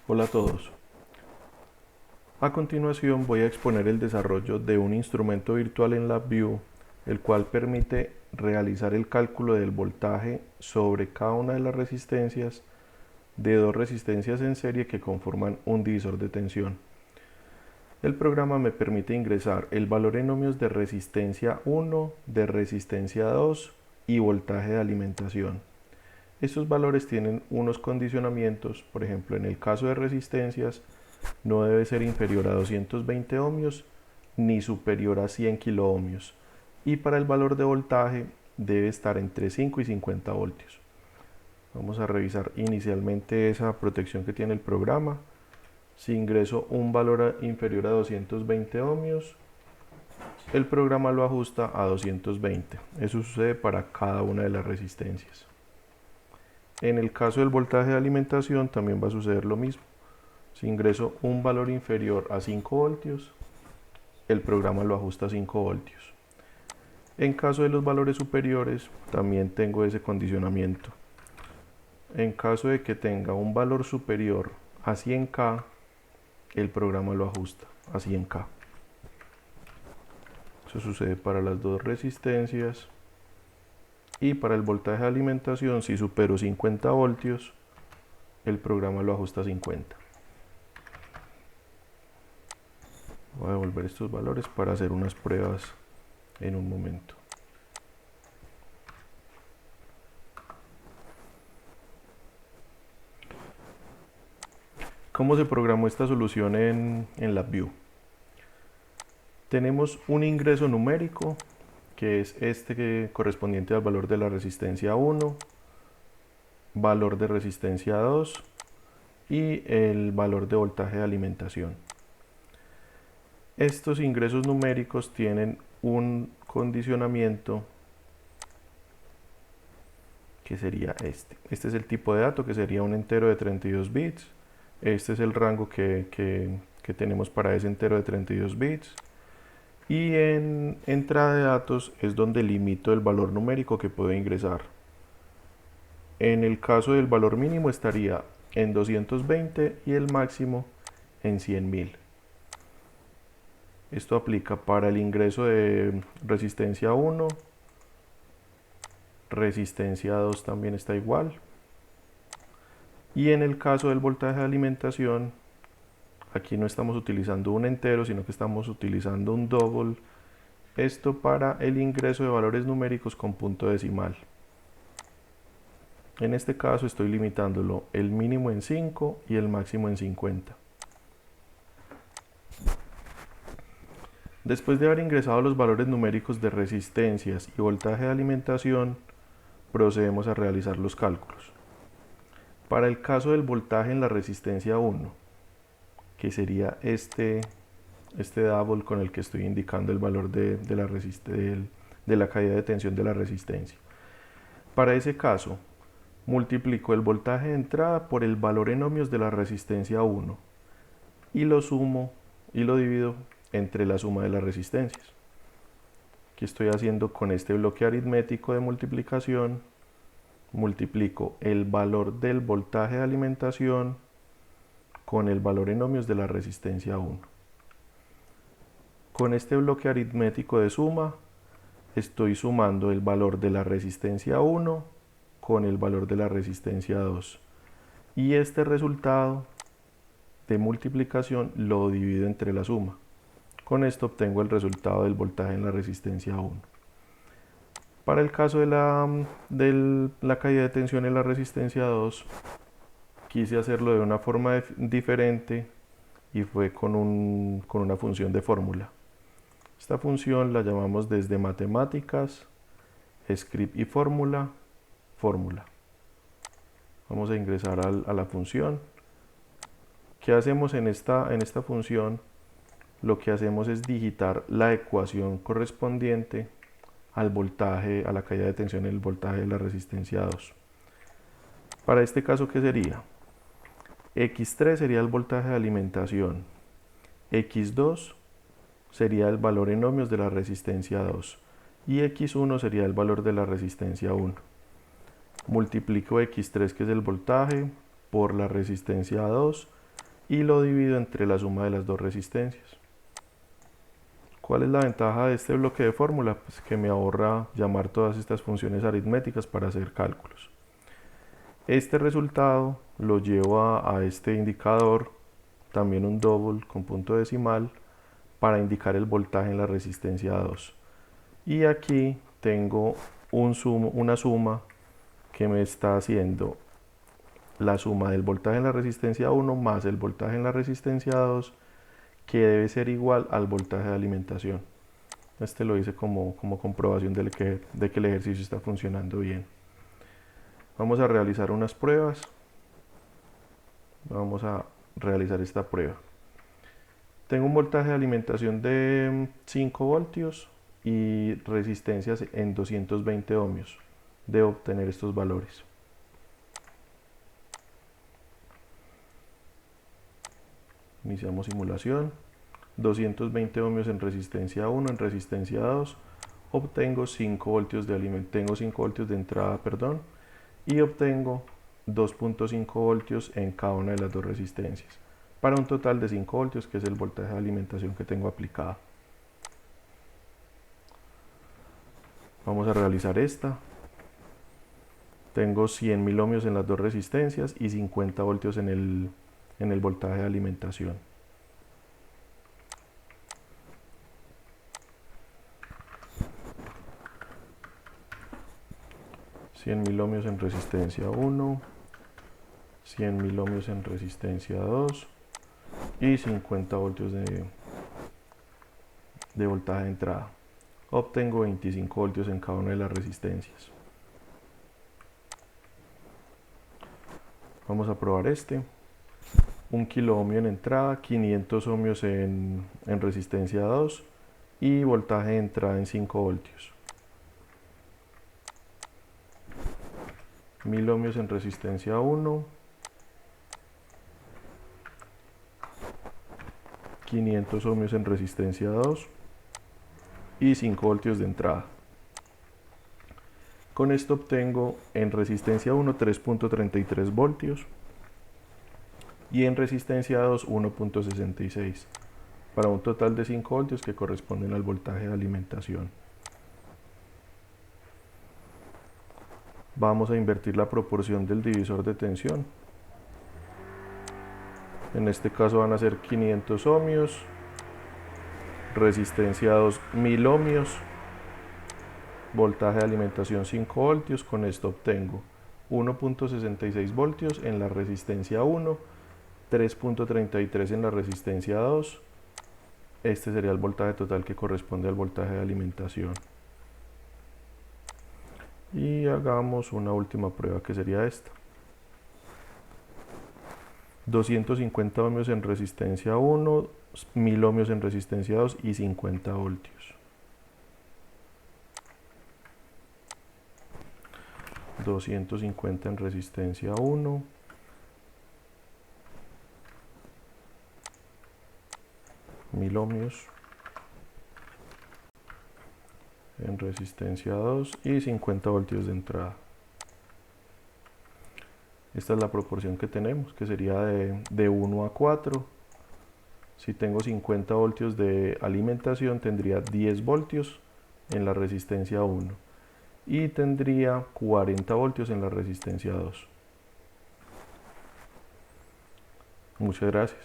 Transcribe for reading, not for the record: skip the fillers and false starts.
Hola a todos. A continuación voy a exponer el desarrollo de un instrumento virtual en LabVIEW, el cual permite realizar el cálculo del voltaje sobre cada una de las resistencias de dos resistencias en serie que conforman un divisor de tensión. El programa me permite ingresar el valor en ohmios de resistencia 1, de resistencia 2 y voltaje de alimentación. Estos valores tienen unos condicionamientos, por ejemplo, en el caso de resistencias, no debe ser inferior a 220 ohmios ni superior a 100 kiloohmios. Y para el valor de voltaje debe estar entre 5 y 50 voltios. Vamos a revisar inicialmente esa protección que tiene el programa. Si ingreso un valor inferior a 220 ohmios, el programa lo ajusta a 220. Eso sucede para cada una de las resistencias. En el caso del voltaje de alimentación también va a suceder lo mismo. Si ingreso un valor inferior a 5 voltios, el programa lo ajusta a 5 voltios. En caso de los valores superiores, también tengo ese condicionamiento. En caso de que tenga un valor superior a 100K, el programa lo ajusta a 100K. Eso sucede para las dos resistencias. Y para el voltaje de alimentación, si supero 50 voltios, el programa lo ajusta a 50. Voy a devolver estos valores para hacer unas pruebas en un momento. ¿Cómo se programó esta solución en LabVIEW? Tenemos un ingreso numérico, que es este correspondiente al valor de la resistencia 1, valor de resistencia 2 y el valor de voltaje de alimentación. Estos ingresos numéricos tienen un condicionamiento que sería este. Este es el tipo de dato, que sería un entero de 32 bits. Este es el rango que tenemos para ese entero de 32 bits. Y en entrada de datos es donde limito el valor numérico que puedo ingresar. En el caso del valor mínimo estaría en 220 y el máximo en 100.000. Esto aplica para el ingreso de resistencia 1, resistencia 2 también está igual. Y en el caso del voltaje de alimentación, aquí no estamos utilizando un entero, sino que estamos utilizando un double. Esto para el ingreso de valores numéricos con punto decimal. En este caso estoy limitándolo el mínimo en 5 y el máximo en 50. Después de haber ingresado los valores numéricos de resistencias y voltaje de alimentación, procedemos a realizar los cálculos. Para el caso del voltaje en la resistencia 1, que sería este double con el que estoy indicando el valor de la caída de tensión de la resistencia. Para ese caso, multiplico el voltaje de entrada por el valor en ohmios de la resistencia 1 y lo sumo y lo divido entre la suma de las resistencias. Aquí estoy haciendo con este bloque aritmético de multiplicación, multiplico el valor del voltaje de alimentación con el valor en ohmios de la resistencia 1. Con este bloque aritmético de suma, estoy sumando el valor de la resistencia 1 con el valor de la resistencia 2. Y este resultado de multiplicación lo divido entre la suma. Con esto obtengo el resultado del voltaje en la resistencia 1. Para el caso de la caída de tensión en la resistencia 2, quise hacerlo de una forma diferente y fue con una función de fórmula. Esta función la llamamos desde matemáticas, script y fórmula, fórmula. Vamos a ingresar a la función. ¿Qué hacemos en esta función? Lo que hacemos es digitar la ecuación correspondiente al voltaje, a la caída de tensión en el voltaje de la resistencia 2. Para este caso, ¿qué sería? X3 sería el voltaje de alimentación, X2 sería el valor en ohmios de la resistencia 2 y X1 sería el valor de la resistencia 1. Multiplico X3, que es el voltaje, por la resistencia 2 y lo divido entre la suma de las dos resistencias. ¿Cuál es la ventaja de este bloque de fórmula? Pues que me ahorra llamar todas estas funciones aritméticas para hacer cálculos. Este resultado lo llevo a este indicador, también un double con punto decimal, para indicar el voltaje en la resistencia 2. Y aquí tengo una suma que me está haciendo la suma del voltaje en la resistencia 1 más el voltaje en la resistencia 2, que debe ser igual al voltaje de alimentación. Este lo hice como comprobación de que el ejercicio está funcionando bien. Vamos a realizar unas pruebas. Vamos a realizar esta prueba. Tengo un voltaje de alimentación de 5 voltios y resistencias en 220 ohmios. Debo obtener estos valores. Iniciamos simulación. 220 ohmios en resistencia 1, en resistencia 2. Obtengo 5 voltios tengo 5 voltios de entrada, y obtengo 2.5 voltios en cada una de las dos resistencias, para un total de 5 voltios, que es el voltaje de alimentación que tengo aplicado. Vamos a realizar esta. Tengo 100.000 ohmios en las dos resistencias y 50 voltios en el voltaje de alimentación. $100.000 ohmios en resistencia 1, 100.000 ohmios en resistencia 2 y 50 voltios de voltaje de entrada. Obtengo 25 voltios en cada una de las resistencias. Vamos a probar este. 1 kilo ohmio en entrada, 500 ohmios en resistencia 2 y voltaje de entrada en 5 voltios. 1000 ohmios en resistencia 1, 500 ohmios en resistencia 2 y 5 voltios de entrada. Con esto obtengo en resistencia 1 3.33 voltios y en resistencia 2 1.66, para un total de 5 voltios que corresponden al voltaje de alimentación. Vamos a invertir la proporción del divisor de tensión. En este caso van a ser 500 ohmios, resistencia 2 1000 ohmios, voltaje de alimentación 5 voltios. Con esto obtengo 1.66 voltios en la resistencia 1, 3.33 en la resistencia 2. Este sería el voltaje total que corresponde al voltaje de alimentación. Y hagamos una última prueba, que sería esta. 250 ohmios en resistencia 1, 1000 ohmios en resistencia 2 y 50 voltios. 250 en resistencia 1, 1000 ohmios en resistencia 2 y 50 voltios de entrada. Esta es la proporción que tenemos, que sería de 1 a 4. Si tengo 50 voltios de alimentación, tendría 10 voltios en la resistencia 1 y tendría 40 voltios en la resistencia 2. Muchas gracias.